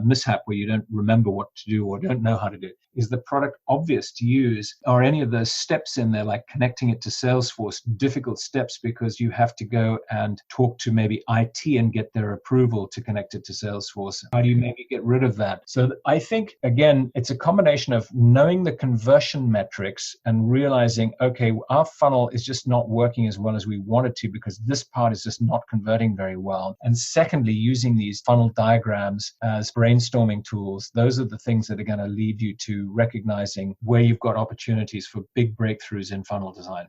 S1: mishap where you don't remember what to do or don't know how to do it. Is the product obvious to use? Are any of those steps in there, like connecting it to Salesforce, difficult steps because you have to go and talk to maybe IT and get their approval to connect it to Salesforce? How do you maybe get rid of that? So I think, again, it's a combination of knowing the conversion metrics and realizing, okay, our funnel is just not working as well as we want it to because this part is just not converting very well. And secondly, using these funnel diagrams as brainstorming tools. Those are the things that are going to lead you to recognizing where you've got opportunities for big breakthroughs in funnel design.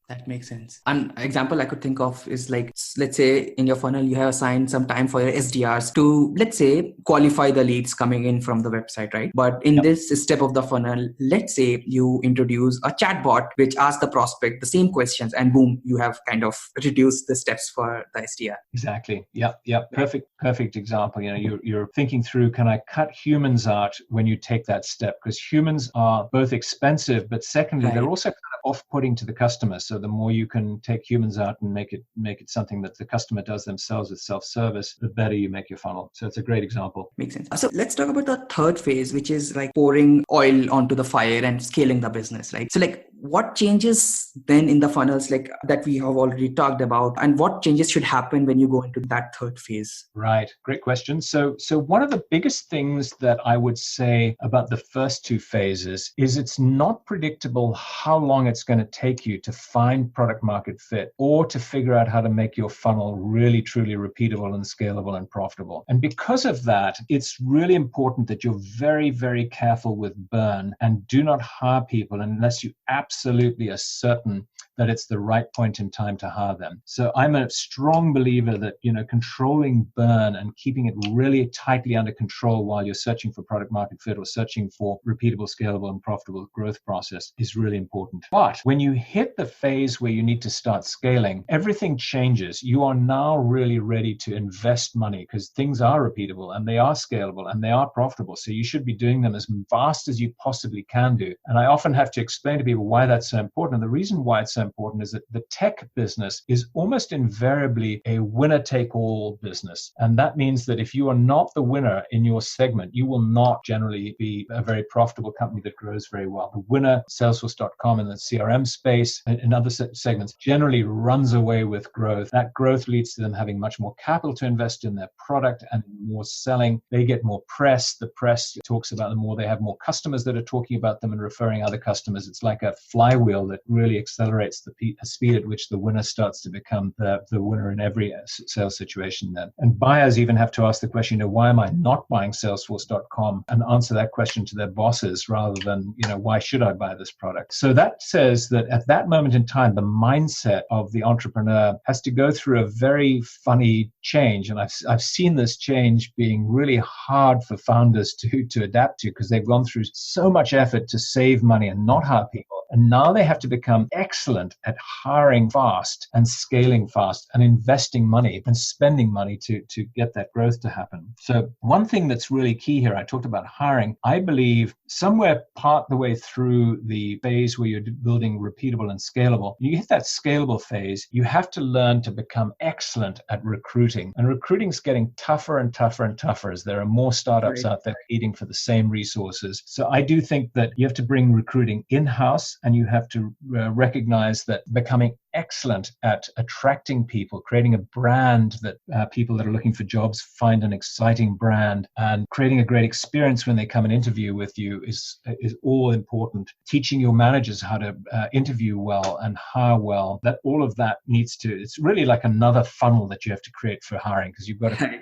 S2: That makes sense. An example I could think of is like, let's say in your funnel, you have assigned some time for your SDRs to, let's say, qualify the leads coming in from the website, right? But in this step of the funnel, let's say you introduce a chatbot which asks the prospect the same questions and boom, you have kind of reduced the steps for the SDR.
S1: Exactly. Yep. Perfect example. You're thinking through, can I cut humans out when you take that step? Because humans are both expensive, but secondly, they're also kind of off-putting to the customer. So the more you can take humans out and make it something that the customer does themselves with self-service, the better you make your funnel. So it's a great example.
S2: Makes sense. So let's talk about the third phase, which is like pouring oil onto the fire and scaling the business, right? So like what changes then in the funnels like that we have already talked about, and what changes should happen when you go into that third phase?
S1: Right. Great question. So one of the biggest things that I would say about the first two phases is it's not predictable how long it's going to take you to find product market fit or to figure out how to make your funnel really, truly repeatable and scalable and profitable. And because of that, it's really important that you're very, very careful with burn and do not hire people unless you absolutely are certain that it's the right point in time to hire them. So I'm a strong believer that, controlling burn and keeping it really tightly under control while you're searching for product market fit or searching for repeatable, scalable, and profitable growth process is really important. But when you hit the phase where you need to start scaling, everything changes. You are now really ready to invest money because things are repeatable and they are scalable and they are profitable. So you should be doing them as fast as you possibly can do. And I often have to explain to people why that's so important. And the reason why it's so important is that the tech business is almost invariably a winner-take-all business. And that means that if you are not the winner in your segment, you will not generally be a very profitable company that grows very well. The winner, Salesforce.com in the CRM space and in other segments, generally runs away with growth. That growth leads to them having much more capital to invest in their product and more selling. They get more press. The press talks about them more. They have more customers that are talking about them and referring other customers. It's like a flywheel that really accelerates the speed at which the winner starts to become the winner in every sales situation then. And buyers even have to ask the question, why am I not buying Salesforce.com, and answer that question to their bosses rather than, why should I buy this product? So that says that at that moment in time, the mindset of the entrepreneur has to go through a very funny change. And I've seen this change being really hard for founders to adapt to because they've gone through so much effort to save money and not hire people. And now they have to become excellent at hiring fast and scaling fast and investing money and spending money to get that growth to happen. So one thing that's really key here, I talked about hiring. I believe somewhere part the way through the phase where you're building repeatable and scalable, you hit that scalable phase, you have to learn to become excellent at recruiting. And recruiting is getting tougher and tougher and tougher as there are more startups out there competing for the same resources. So I do think that you have to bring recruiting in-house, and you have to recognize that becoming excellent at attracting people, creating a brand that people that are looking for jobs find an exciting brand, and creating a great experience when they come and interview with you is all important. Teaching your managers how to interview well and hire well, that all of that needs to, it's really like another funnel that you have to create for hiring, because you've got to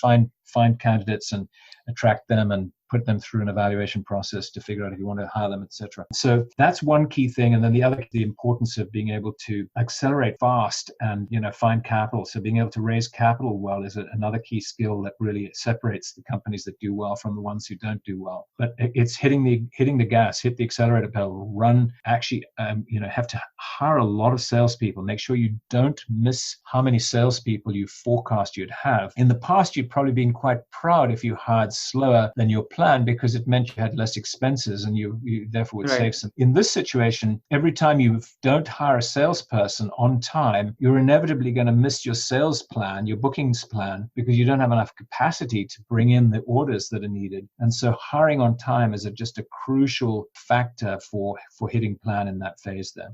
S1: find candidates and attract them and put them through an evaluation process to figure out if you want to hire them, etc. So that's one key thing. And then the other, the importance of being able to accelerate fast and, find capital. So being able to raise capital well is another key skill that really separates the companies that do well from the ones who don't do well. But it's hitting the gas, hit the accelerator pedal, run, actually, have to hire a lot of salespeople. Make sure you don't miss how many salespeople you forecast you'd have. In the past, you'd probably been quite proud if you hired slower than your plan, because it meant you had less expenses and you therefore would save some. In this situation, every time you don't hire a salesperson on time, you're inevitably going to miss your sales plan, your bookings plan, because you don't have enough capacity to bring in the orders that are needed. And so hiring on time is just a crucial factor for hitting plan in that phase there.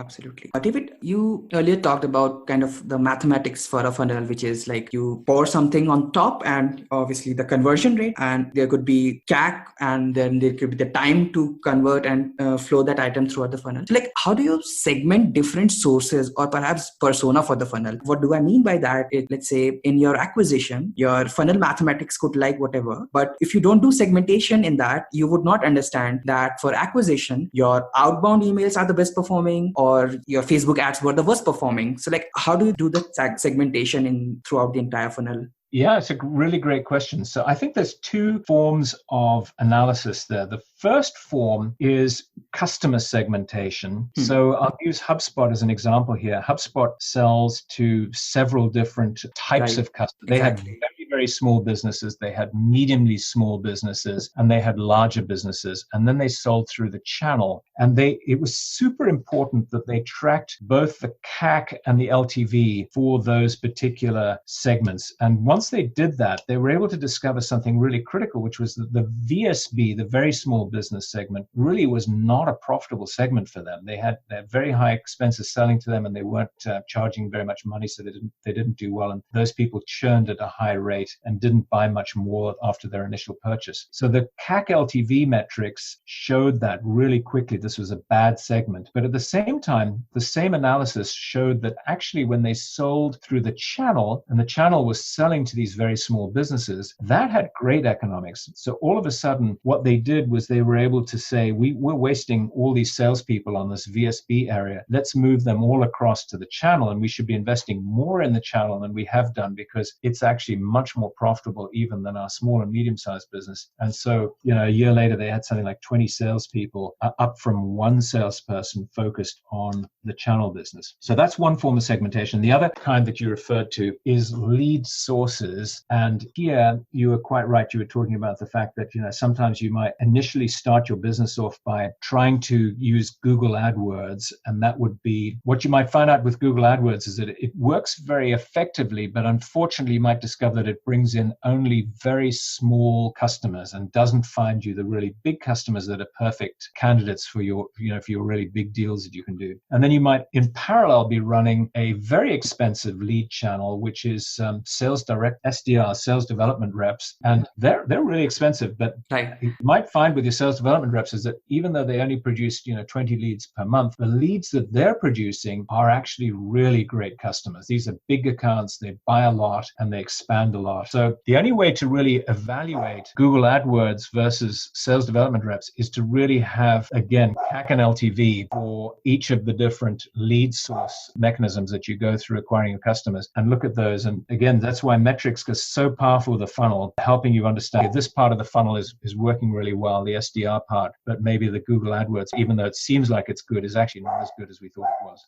S2: Absolutely. David, you earlier talked about kind of the mathematics for a funnel, which is like you pour something on top and obviously the conversion rate, and there could be CAC, and then there could be the time to convert and flow that item throughout the funnel. So like, how do you segment different sources or perhaps persona for the funnel? What do I mean by that? Let's say in your acquisition, your funnel mathematics could like whatever, but if you don't do segmentation in that, you would not understand that for acquisition, your outbound emails are the best performing, or your Facebook ads were the worst performing. So like, how do you do the segmentation throughout the entire funnel?
S1: Yeah, it's a really great question. So I think there's two forms of analysis there. The first form is customer segmentation. So I'll use HubSpot as an example here. HubSpot sells to several different types of customers. They had very small businesses, they had mediumly small businesses, and they had larger businesses. And then they sold through the channel. And it was super important that they tracked both the CAC and the LTV for those particular segments. And once they did that, they were able to discover something really critical, which was that the VSB, the very small business segment, really was not a profitable segment for them. They had very high expenses selling to them, and they weren't charging very much money, so they didn't do well. And those people churned at a high rate and didn't buy much more after their initial purchase. So the CAC LTV metrics showed that really quickly this was a bad segment. But at the same time, the same analysis showed that actually when they sold through the channel, and the channel was selling to these very small businesses, that had great economics. So all of a sudden, what they did was they were able to say, we're wasting all these salespeople on this VSB area. Let's move them all across to the channel, and we should be investing more in the channel than we have done, because it's actually much more profitable even than our small and medium-sized business. And so, a year later, they had something like 20 salespeople, up from one salesperson focused on the channel business. So that's one form of segmentation. The other kind that you referred to is lead sources. And here you were quite right. You were talking about the fact that, sometimes you might initially start your business off by trying to use Google AdWords. And that would be what you might find out with Google AdWords is that it works very effectively, but unfortunately you might discover that it brings in only very small customers and doesn't find you the really big customers that are perfect candidates for your really big deals that you can do. And then you might in parallel be running a very expensive lead channel, which is sales direct SDR, sales development reps. And they're really expensive, but you might find with your sales development reps is that even though they only produce 20 leads per month, the leads that they're producing are actually really great customers. These are big accounts, they buy a lot and they expand a lot. So the only way to really evaluate Google AdWords versus sales development reps is to really have, again, CAC and LTV for each of the different lead source mechanisms that you go through acquiring your customers, and look at those. And again, that's why metrics are so powerful with the funnel, helping you understand this part of the funnel is working really well, the SDR part, but maybe the Google AdWords, even though it seems like it's good, is actually not as good as we thought it was.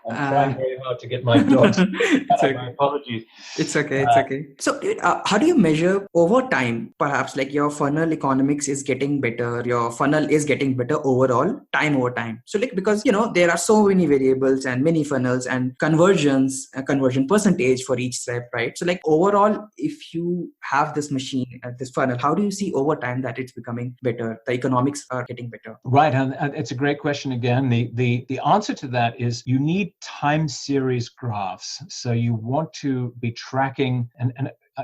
S1: I'm trying very hard to get my dogs.
S2: It's okay.
S1: My apologies.
S2: It's okay. It's okay. So, David, how do you measure over time? Perhaps like your funnel economics is getting better, your funnel is getting better overall, time over time. So, like, because, there are so many variables and many funnels and conversions, conversion percentage for each step, right? So, like, overall, if you have this machine, this funnel, how do you see over time that it's becoming better? The economics are getting better.
S1: Right. And it's a great question again. The answer to that is you need time series graphs. So you want to be tracking, and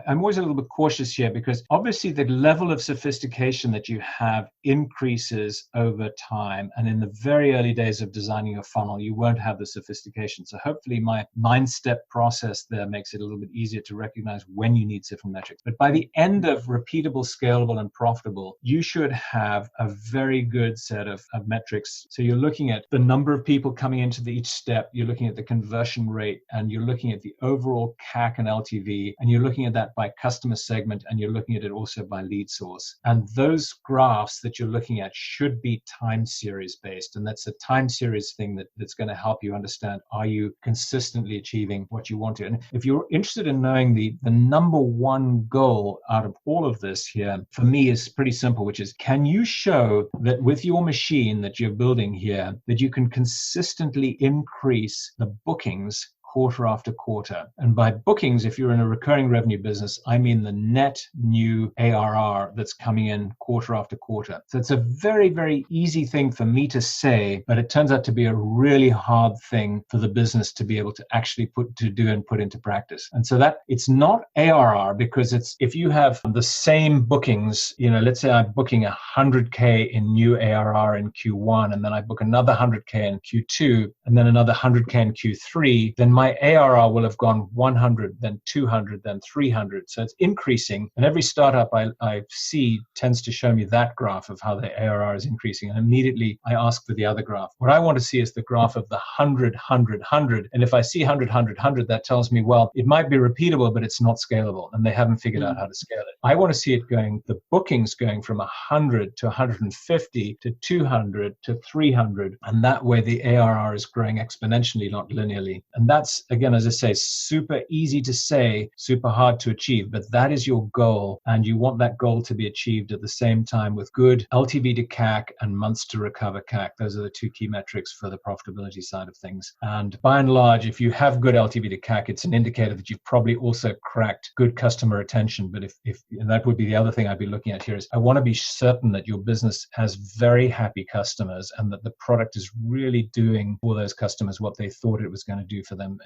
S1: I'm always a little bit cautious here because obviously the level of sophistication that you have increases over time. And in the very early days of designing a funnel, you won't have the sophistication. So hopefully my 9-step process there makes it a little bit easier to recognize when you need different metrics. But by the end of repeatable, scalable, and profitable, you should have a very good set of metrics. So you're looking at the number of people coming into each step, you're looking at the conversion rate, and you're looking at the overall CAC and LTV, and you're looking at that by customer segment, and you're looking at it also by lead source. And those graphs that you're looking at should be time series based. And that's a time series thing that's going to help you understand, are you consistently achieving what you want to? And if you're interested in knowing the number one goal out of all of this here, for me is pretty simple, which is, can you show that with your machine that you're building here, that you can consistently increase the bookings quarter after quarter? And by bookings, if you're in a recurring revenue business, I mean the net new ARR that's coming in quarter after quarter. So it's a very, very easy thing for me to say, but it turns out to be a really hard thing for the business to be able to actually put into practice. And so that it's not ARR, because it's, if you have the same bookings, let's say I'm booking 100K in new ARR in Q1, and then I book another 100K in Q2, and then another 100K in Q3, then my ARR will have gone 100, then 200, then 300. So it's increasing. And every startup I see tends to show me that graph of how the ARR is increasing. And immediately I ask for the other graph. What I want to see is the graph of the 100, 100, 100. And if I see 100, 100, 100, that tells me, well, it might be repeatable, but it's not scalable. And they haven't figured out how to scale it. I want to see it the bookings going from 100 to 150 to 200 to 300. And that way the ARR is growing exponentially, not linearly. And that's, again, as I say, super easy to say, super hard to achieve, but that is your goal. And you want that goal to be achieved at the same time with good LTV to CAC and months to recover CAC. Those are the two key metrics for the profitability side of things. And by and large, if you have good LTV to CAC, it's an indicator that you've probably also cracked good customer retention. But if and that would be the other thing I'd be looking at here, is I want to be certain that your business has very happy customers and that the product is really doing for those customers what they thought it was going to do for them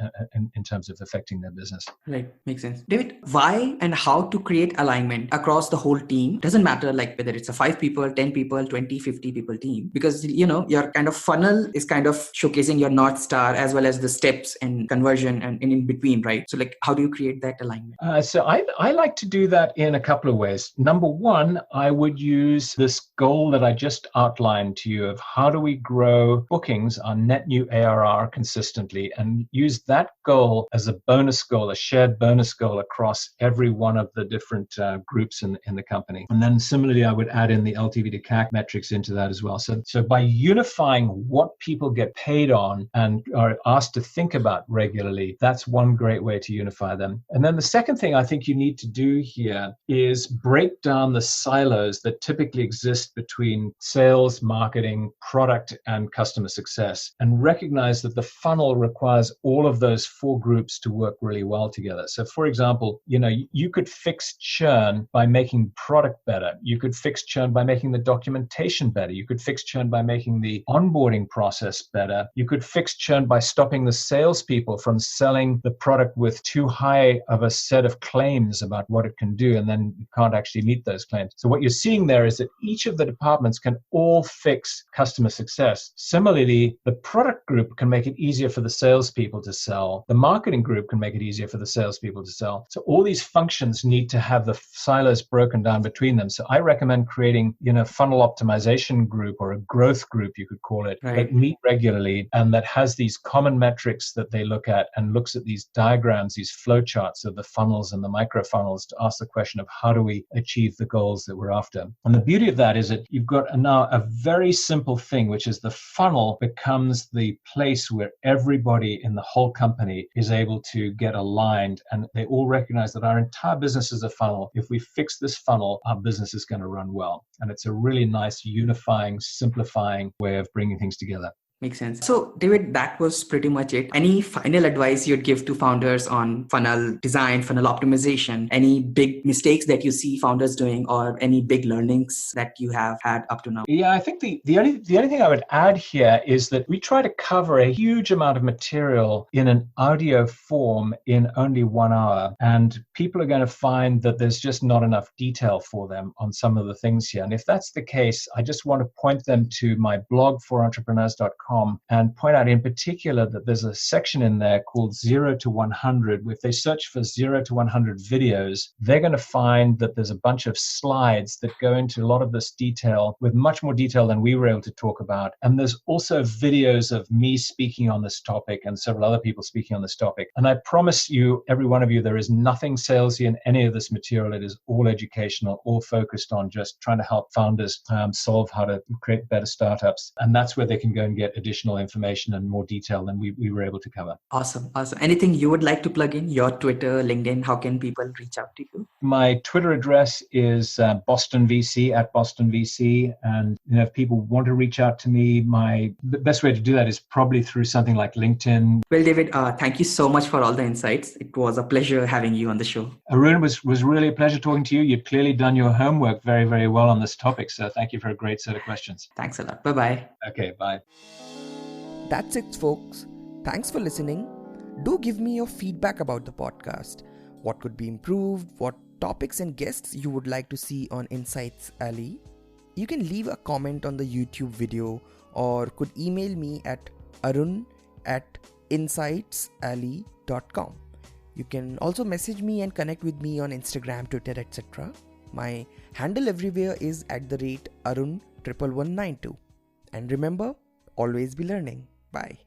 S1: in terms of affecting their business.
S2: Right. Makes sense. David, why and how to create alignment across the whole team? Doesn't matter like whether it's a 5 people, 10 people, 20, 50 people team, because, your kind of funnel is kind of showcasing your North Star as well as the steps and conversion and in between, right? So like, how do you create that alignment?
S1: So I like to do that in a couple of ways. Number one, I would use this goal that I just outlined to you of how do we grow bookings on net new ARR consistently, and use that goal as a bonus goal, a shared bonus goal across every one of the different groups in the company. And then similarly, I would add in the LTV to CAC metrics into that as well. So by unifying what people get paid on and are asked to think about regularly, that's one great way to unify them. And then the second thing I think you need to do here is break down the silos that typically exist between sales, marketing, product, and customer success, and recognize that the funnel requires all of those 4 groups to work really well together. So for example, you could fix churn by making product better. You could fix churn by making the documentation better. You could fix churn by making the onboarding process better. You could fix churn by stopping the salespeople from selling the product with too high of a set of claims about what it can do, and then you can't actually meet those claims. So what you're seeing there is that each of the departments can all fix customer success. Similarly, the product group can make it easier for the salespeople to sell. The marketing group can make it easier for the salespeople to sell. So all these functions need to have the silos broken down between them. So I recommend creating, funnel optimization group or a growth group, you could call it,
S2: Right.
S1: that meet regularly and that has these common metrics that they look at and looks at these diagrams, these flow charts of the funnels and the micro funnels to ask the question of how do we achieve the goals that we're after. And the beauty of that is that you've got now a very simple thing, which is the funnel becomes the place where everybody in the whole company is able to get aligned, and they all recognize that our entire business is a funnel. If we fix this funnel, our business is going to run well. And it's a really nice unifying, simplifying way of bringing things together.
S2: Makes sense. So, David, that was pretty much it. Any final advice you'd give to founders on funnel design, funnel optimization? Any big mistakes that you see founders doing, or any big learnings that you have had up to now?
S1: Yeah, I think the only thing I would add here is that we try to cover a huge amount of material in an audio form in only 1 hour. And people are going to find that there's just not enough detail for them on some of the things here. And if that's the case, I just want to point them to my blog, forentrepreneurs.com, and point out in particular that there's a section in there called 0 to 100. If they search for 0 to 100 videos, they're going to find that there's a bunch of slides that go into a lot of this detail with much more detail than we were able to talk about. And there's also videos of me speaking on this topic and several other people speaking on this topic. And I promise you, every one of you, there is nothing salesy in any of this material. It is all educational, all focused on just trying to help founders solve how to create better startups. And that's where they can go and get additional information and more detail than we were able to cover.
S2: Awesome. Anything you would like to plug in? Your Twitter, LinkedIn, how can people reach out to you?
S1: My Twitter address is Boston VC at Boston VC. And if people want to reach out to me, the best way to do that is probably through something like LinkedIn.
S2: Well, David, thank you so much for all the insights. It was a pleasure having you on the show.
S1: Arun, was really a pleasure talking to you. You've clearly done your homework very, very well on this topic. So thank you for a great set of questions.
S2: Thanks a lot. Bye-bye.
S1: Okay, bye.
S3: That's it, folks. Thanks for listening. Do give me your feedback about the podcast. What could be improved? What topics and guests you would like to see on Insights Alley? You can leave a comment on the YouTube video or could email me at arun@insightsalley.com. You can also message me and connect with me on Instagram, Twitter, etc. My handle everywhere is @Arun11192. And remember, always be learning. Bye.